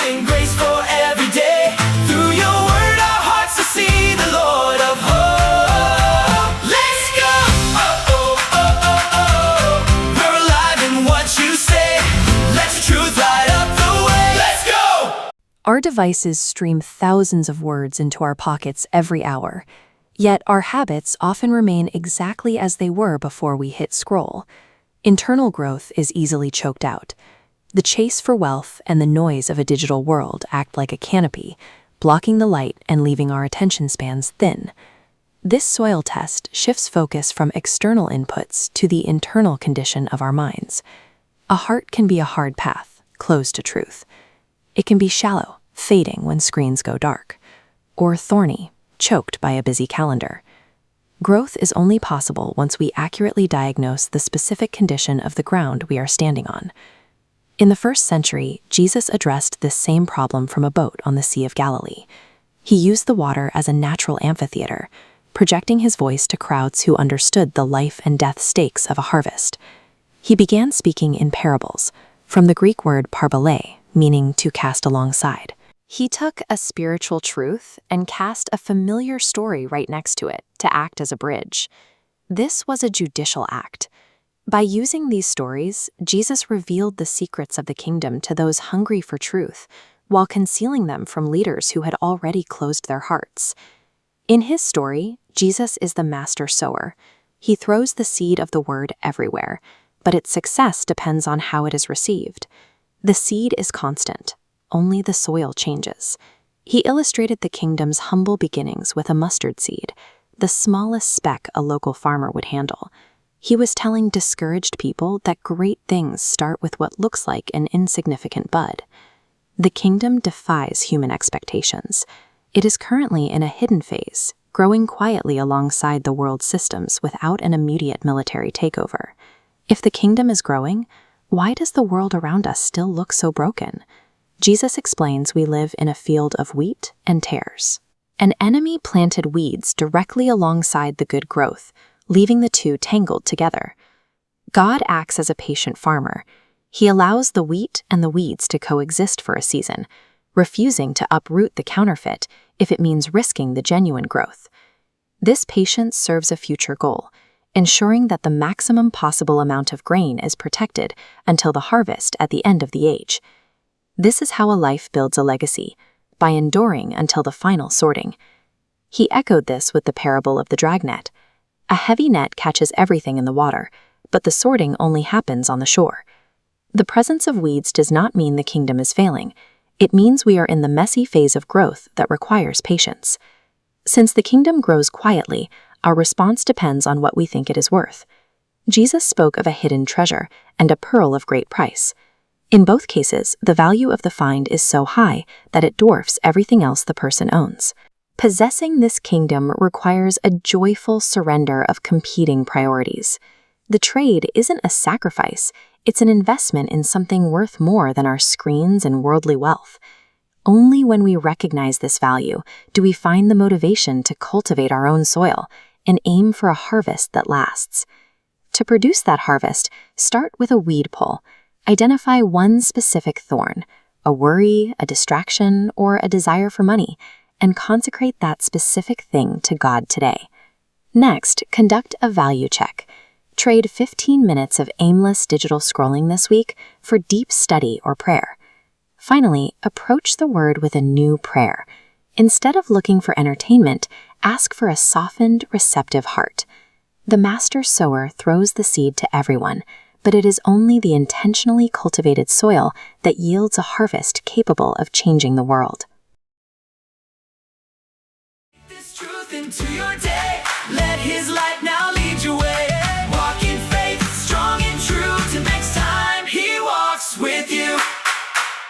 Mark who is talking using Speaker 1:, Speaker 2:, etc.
Speaker 1: and grace for every day. Through your word, our hearts will see the Lord of hope. Let's go! Oh, oh, oh, oh, oh. We're alive in what you say. Let your truth light up the way. Let's go!
Speaker 2: Our devices stream thousands of words into our pockets every hour. Yet our habits often remain exactly as they were before we hit scroll. Internal growth is easily choked out. The chase for wealth and the noise of a digital world act like a canopy, blocking the light and leaving our attention spans thin. This soil test shifts focus from external inputs to the internal condition of our minds. A heart can be a hard path, closed to truth. It can be shallow, fading when screens go dark, or thorny, choked by a busy calendar. Growth is only possible once we accurately diagnose the specific condition of the ground we are standing on. In the 1st century, Jesus addressed this same problem from a boat on the Sea of Galilee. He used the water as a natural amphitheater, projecting his voice to crowds who understood the life and death stakes of a harvest. He began speaking in parables, from the Greek word parabolē, meaning to cast alongside. He took a spiritual truth and cast a familiar story right next to it to act as a bridge. This was a judicial act. By using these stories, Jesus revealed the secrets of the kingdom to those hungry for truth, while concealing them from leaders who had already closed their hearts. In his story, Jesus is the master sower. He throws the seed of the word everywhere, but its success depends on how it is received. The seed is constant. Only the soil changes. He illustrated the kingdom's humble beginnings with a mustard seed, the smallest speck a local farmer would handle. He was telling discouraged people that great things start with what looks like an insignificant bud. The kingdom defies human expectations. It is currently in a hidden phase, growing quietly alongside the world's systems without an immediate military takeover. If the kingdom is growing, why does the world around us still look so broken? Jesus explains we live in a field of wheat and tares. An enemy planted weeds directly alongside the good growth, leaving the two tangled together. God acts as a patient farmer. He allows the wheat and the weeds to coexist for a season, refusing to uproot the counterfeit if it means risking the genuine growth. This patience serves a future goal, ensuring that the maximum possible amount of grain is protected until the harvest at the end of the age. This is how a life builds a legacy, by enduring until the final sorting. He echoed this with the parable of the dragnet. A heavy net catches everything in the water, but the sorting only happens on the shore. The presence of weeds does not mean the kingdom is failing. It means we are in the messy phase of growth that requires patience. Since the kingdom grows quietly, our response depends on what we think it is worth. Jesus spoke of a hidden treasure and a pearl of great price. In both cases, the value of the find is so high that it dwarfs everything else the person owns. Possessing this kingdom requires a joyful surrender of competing priorities. The trade isn't a sacrifice, it's an investment in something worth more than our screens and worldly wealth. Only when we recognize this value do we find the motivation to cultivate our own soil and aim for a harvest that lasts. To produce that harvest, start with a weed pull. Identify one specific thorn, a worry, a distraction, or a desire for money, and consecrate that specific thing to God today. Next, conduct a value check. Trade 15 minutes of aimless digital scrolling this week for deep study or prayer. Finally, approach the word with a new prayer. Instead of looking for entertainment, ask for a softened, receptive heart. The master sower throws the seed to everyone, but it is only the intentionally cultivated soil that yields a harvest capable of changing the world.
Speaker 1: This truth into your day.